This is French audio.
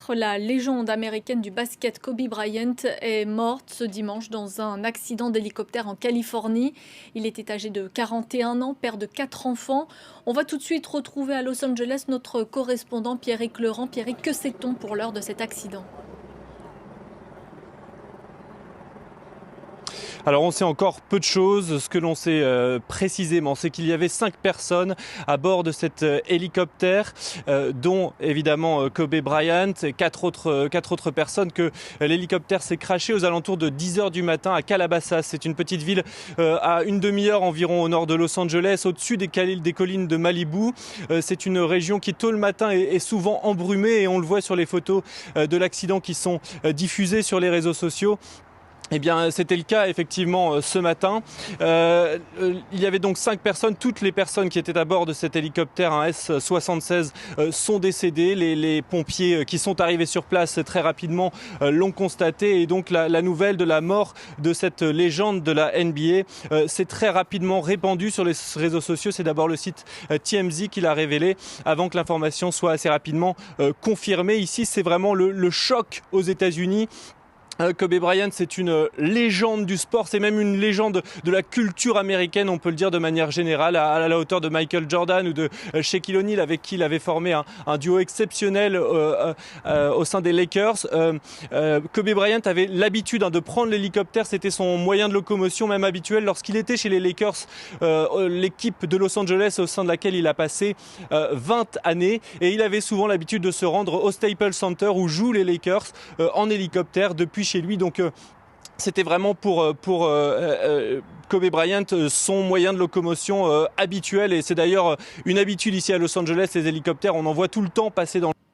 La légende américaine du basket Kobe Bryant est morte ce dimanche dans un accident d'hélicoptère en Californie. Il était âgé de 41 ans, père de 4 enfants. On va tout de suite retrouver à Los Angeles notre correspondant Pierrick Laurent. Pierrick, que sait-on pour l'heure de cet accident? Alors on sait encore peu de choses. Ce que l'on sait précisément, c'est qu'il y avait 5 personnes à bord de cet hélicoptère, dont évidemment Kobe Bryant et quatre autres personnes, que l'hélicoptère s'est crashé aux alentours de 10 heures du matin à Calabasas. C'est une petite ville à une demi-heure environ au nord de Los Angeles, au-dessus des collines de Malibu. C'est une région qui tôt le matin est souvent embrumée, et on le voit sur les photos de l'accident qui sont diffusées sur les réseaux sociaux. Eh bien, c'était le cas effectivement ce matin. Il y avait donc 5 personnes. Toutes les personnes qui étaient à bord de cet hélicoptère, un S-76, sont décédées. Les pompiers qui sont arrivés sur place très rapidement l'ont constaté. Et donc la nouvelle de la mort de cette légende de la NBA s'est très rapidement répandue sur les réseaux sociaux. C'est d'abord le site TMZ qui l'a révélé, avant que l'information soit assez rapidement confirmée. Ici, c'est vraiment le choc aux États-Unis. Kobe Bryant, c'est une légende du sport, c'est même une légende de la culture américaine, on peut le dire de manière générale, à la hauteur de Michael Jordan ou de Shaquille O'Neal, avec qui il avait formé un duo exceptionnel au sein des Lakers. Kobe Bryant avait l'habitude de prendre l'hélicoptère, c'était son moyen de locomotion même habituel lorsqu'il était chez les Lakers, l'équipe de Los Angeles au sein de laquelle il a passé 20 années, et il avait souvent l'habitude de se rendre au Staples Center où jouent les Lakers en hélicoptère depuis chez lui. Donc c'était vraiment pour Kobe Bryant son moyen de locomotion habituel, et c'est d'ailleurs une habitude ici à Los Angeles, les hélicoptères, on en voit tout le temps passer dans